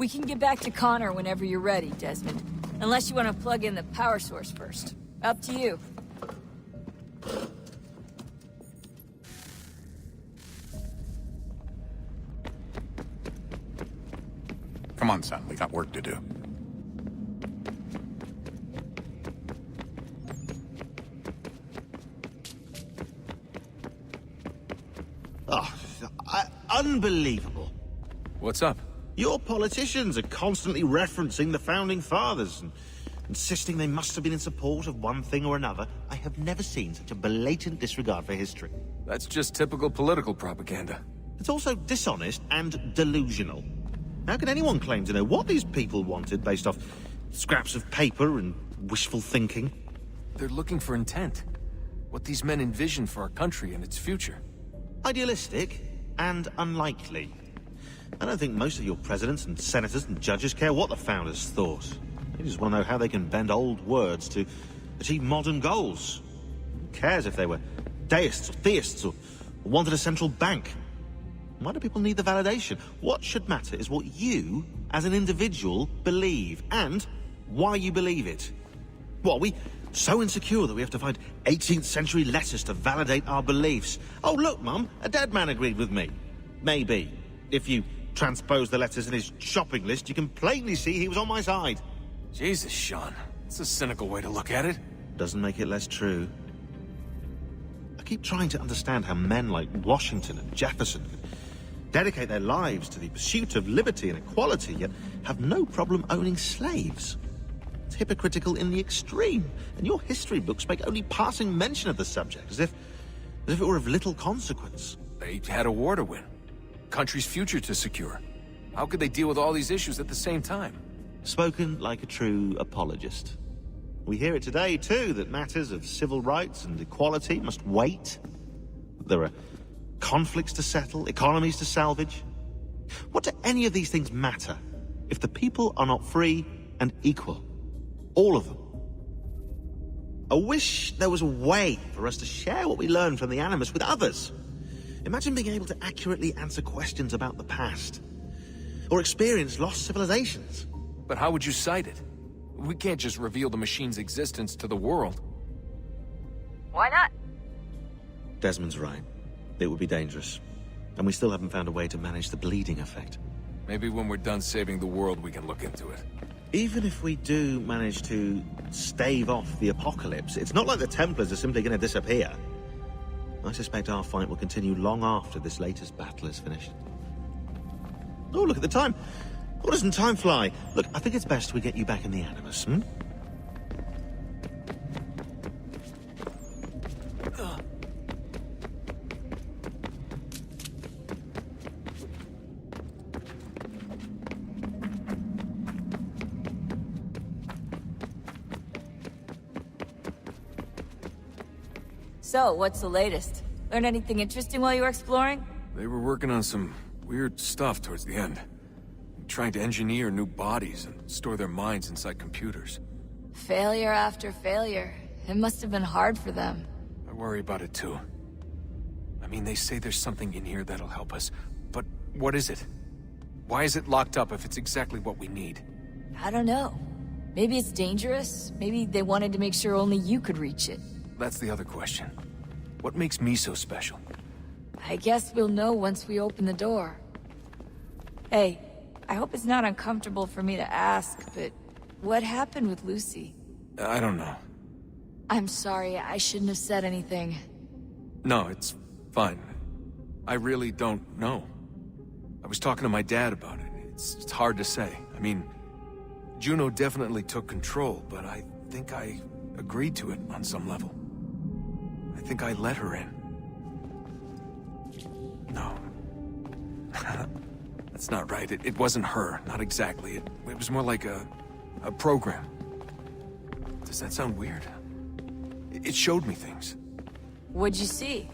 We can get back to Connor whenever you're ready, Desmond. Unless you want to plug in the power source first. Up to you. Come on, son. We got work to do. Unbelievable. What's up? Your politicians are constantly referencing the Founding Fathers and insisting they must have been in support of one thing or another. I have never seen such a blatant disregard for history. That's just typical political propaganda. It's also dishonest and delusional. How can anyone claim to know what these people wanted based off scraps of paper and wishful thinking? They're looking for intent. What these men envision for our country and its future. Idealistic and unlikely. I don't think most of your presidents and senators and judges care what the founders thought. They just want to know how they can bend old words to achieve modern goals. Who cares if they were deists or theists or wanted a central bank? Why do people need the validation? What should matter is what you, as an individual, believe, and why you believe it. What, are we so insecure that we have to find 18th century letters to validate our beliefs? Oh, look, Mum, a dead man agreed with me. Maybe. If you transpose the letters in his shopping list, you can plainly see he was on my side. Jesus, Sean. It's a cynical way to look at it. Doesn't make it less true. I keep trying to understand how men like Washington and Jefferson could dedicate their lives to the pursuit of liberty and equality, yet have no problem owning slaves. It's hypocritical in the extreme, and your history books make only passing mention of the subject, as if it were of little consequence. They had a war to win. Country's future to secure. How could they deal with all these issues at the same time? Spoken like a true apologist. We hear it today, too, that matters of civil rights and equality must wait. There are conflicts to settle, economies to salvage. What do any of these things matter if the people are not free and equal? All of them. I wish there was a way for us to share what we learn from the Animus with others. Imagine being able to accurately answer questions about the past, or experience lost civilizations. But how would you cite it? We can't just reveal the machine's existence to the world. Why not? Desmond's right. It would be dangerous. And we still haven't found a way to manage the bleeding effect. Maybe when we're done saving the world, we can look into it. Even if we do manage to stave off the apocalypse, it's not like the Templars are simply going to disappear. I suspect our fight will continue long after this latest battle is finished. Oh, look at the time. Oh, doesn't time fly? Look, I think it's best we get you back in the Animus, hmm? So, what's the latest? Learn anything interesting while you were exploring? They were working on some weird stuff towards the end. Trying to engineer new bodies and store their minds inside computers. Failure after failure. It must have been hard for them. I worry about it too. I mean, they say there's something in here that'll help us, but what is it? Why is it locked up if it's exactly what we need? I don't know. Maybe it's dangerous. Maybe they wanted to make sure only you could reach it. That's the other question. What makes me so special? I guess we'll know once we open the door. Hey, I hope it's not uncomfortable for me to ask, but what happened with Lucy? I don't know. I'm sorry, I shouldn't have said anything. No, it's fine. I really don't know. I was talking to my dad about it. It's hard to say. I mean, Juno definitely took control, but I think I agreed to it on some level. I think I let her in. No. That's not right. It wasn't her. Not exactly. It was more like a program. Does that sound weird? It showed me things. What'd you see?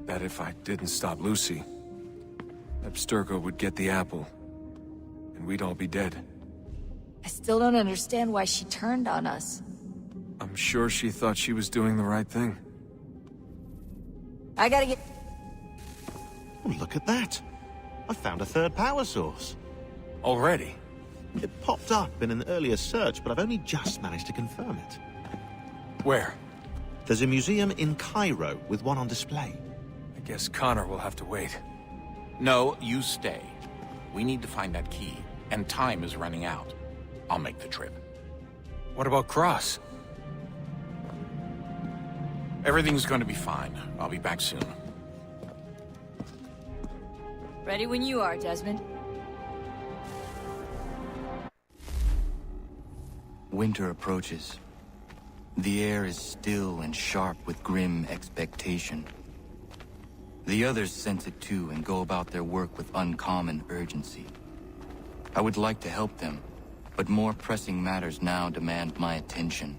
That if I didn't stop Lucy, Abstergo would get the apple, and we'd all be dead. I still don't understand why she turned on us. I'm sure she thought she was doing the right thing. I gotta get... Oh, look at that. I found a third power source. Already? It popped up in an earlier search, but I've only just managed to confirm it. Where? There's a museum in Cairo with one on display. I guess Connor will have to wait. No, you stay. We need to find that key, and time is running out. I'll make the trip. What about Cross? Everything's going to be fine. I'll be back soon. Ready when you are, Desmond. Winter approaches. The air is still and sharp with grim expectation. The others sense it too and go about their work with uncommon urgency. I would like to help them, but more pressing matters now demand my attention.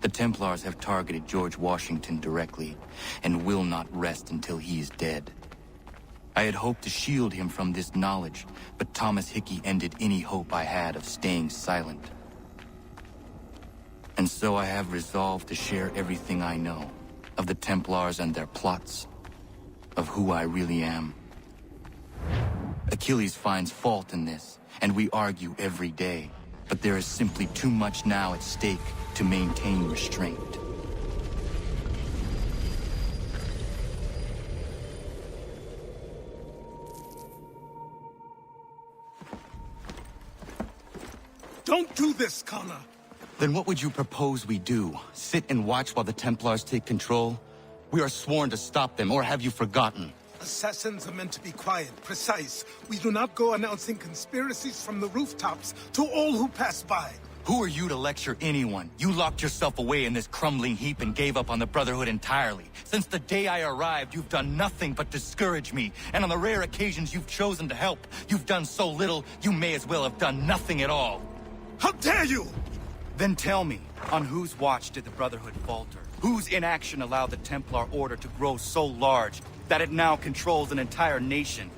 The Templars have targeted George Washington directly, and will not rest until he is dead. I had hoped to shield him from this knowledge, but Thomas Hickey ended any hope I had of staying silent. And so I have resolved to share everything I know, of the Templars and their plots, of who I really am. Achilles finds fault in this, and we argue every day, but there is simply too much now at stake to maintain restraint. Don't do this, Connor! Then what would you propose we do? Sit and watch while the Templars take control? We are sworn to stop them, or have you forgotten? Assassins are meant to be quiet, precise. We do not go announcing conspiracies from the rooftops to all who pass by. Who are you to lecture anyone? You locked yourself away in this crumbling heap and gave up on the Brotherhood entirely. Since the day I arrived, you've done nothing but discourage me. And on the rare occasions you've chosen to help, you've done so little, you may as well have done nothing at all. How dare you! Then tell me, on whose watch did the Brotherhood falter? Whose inaction allowed the Templar Order to grow so large that it now controls an entire nation?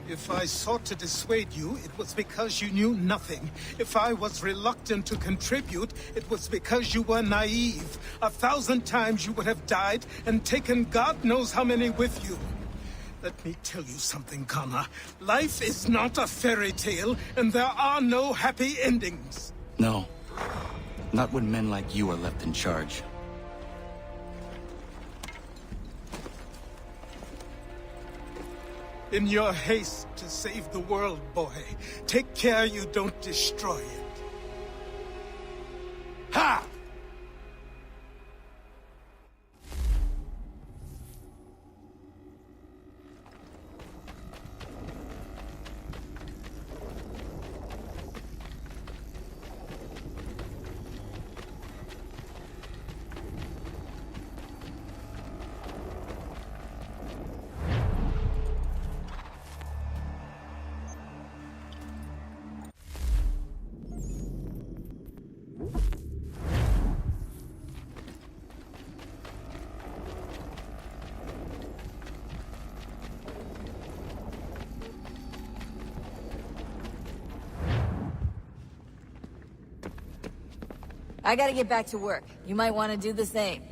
If I sought to dissuade you, it was because you knew nothing. If I was reluctant to contribute, it was because you were naive. 1,000 times you would have died and taken God knows how many with you. Let me tell you something, Connor. Life is not a fairy tale, and there are no happy endings. No. Not when men like you are left in charge. In your haste to save the world, boy, take care you don't destroy it. Ha! I gotta get back to work. You might want to do the same.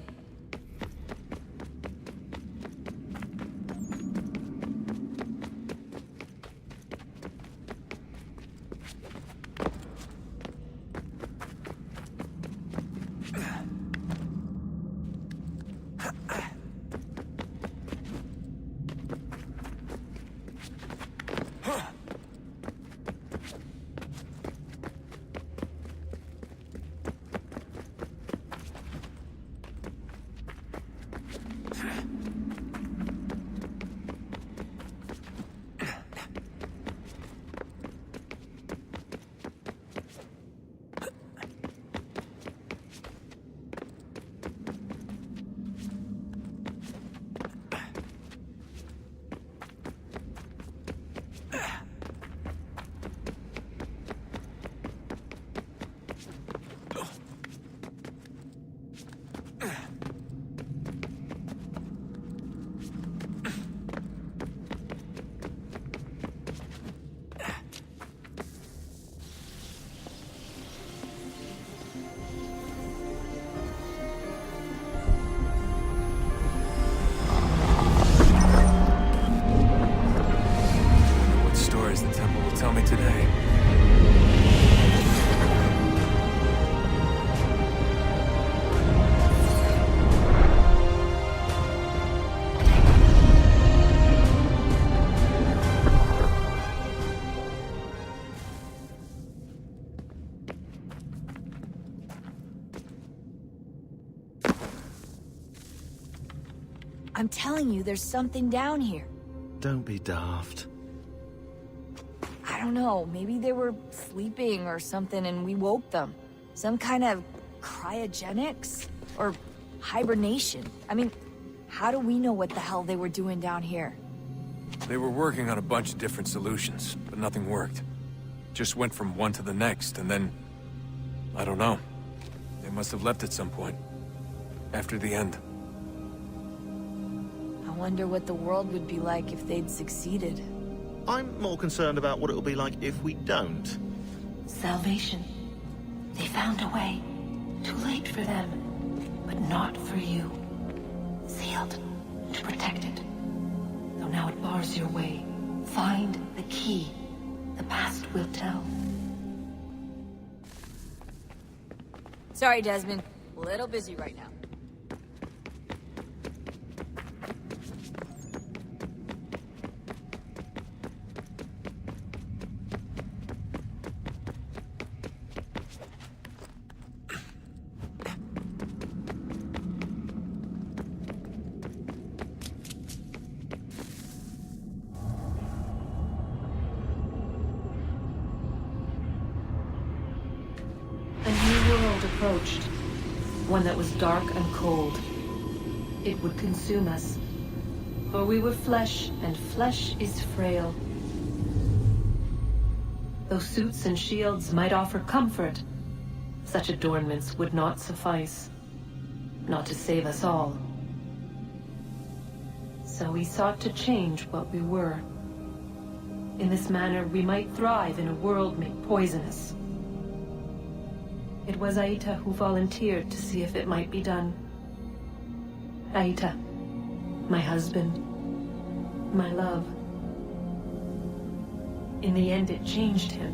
I'm telling you, there's something down here. Don't be daft. I don't know, maybe they were sleeping or something and we woke them. Some kind of cryogenics? Or hibernation? I mean, how do we know what the hell they were doing down here? They were working on a bunch of different solutions, but nothing worked. Just went from one to the next, and then... I don't know. They must have left at some point. After the end. I wonder what the world would be like if they'd succeeded. I'm more concerned about what it'll be like if we don't. Salvation. They found a way. Too late for them, but not for you. Sealed and protected. Though now it bars your way. Find the key. The past will tell. Sorry, Desmond. A little busy right now. Approached. One that was dark and cold. It would consume us. For we were flesh, and flesh is frail. Though suits and shields might offer comfort, such adornments would not suffice. Not to save us all. So we sought to change what we were. In this manner, we might thrive in a world made poisonous. It was Aita who volunteered to see if it might be done. Aita, my husband, my love. In the end, it changed him,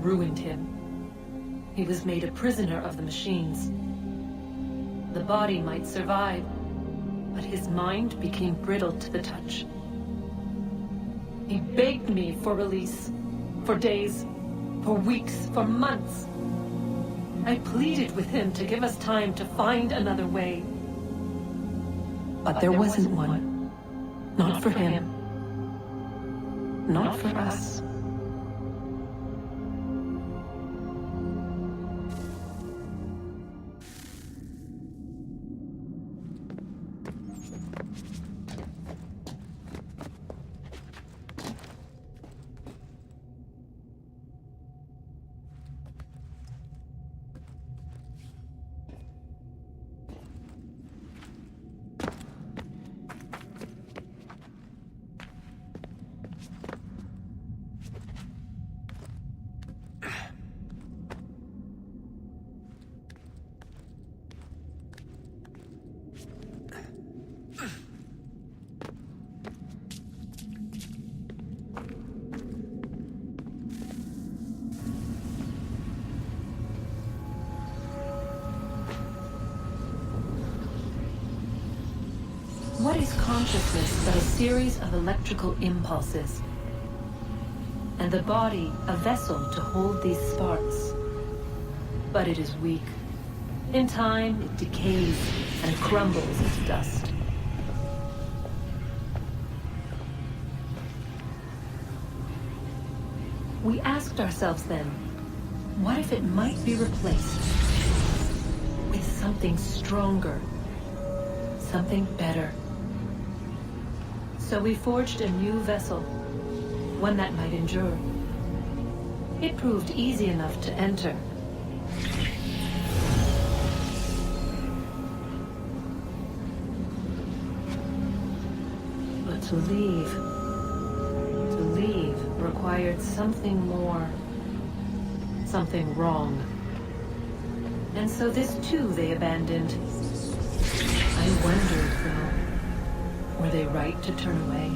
ruined him. He was made a prisoner of the machines. The body might survive, but his mind became brittle to the touch. He begged me for release, for days, for weeks, for months. I pleaded with him to give us time to find another way. But there wasn't one. Not for him. Not for us. What is consciousness but a series of electrical impulses? And the body a vessel to hold these sparks. But it is weak. In time, it decays and crumbles into dust. We asked ourselves then, what if it might be replaced with something stronger, something better? So we forged a new vessel, one that might endure. It proved easy enough to enter. But to leave required something more, something wrong. And so this too they abandoned. I wondered, though, were they right to turn away?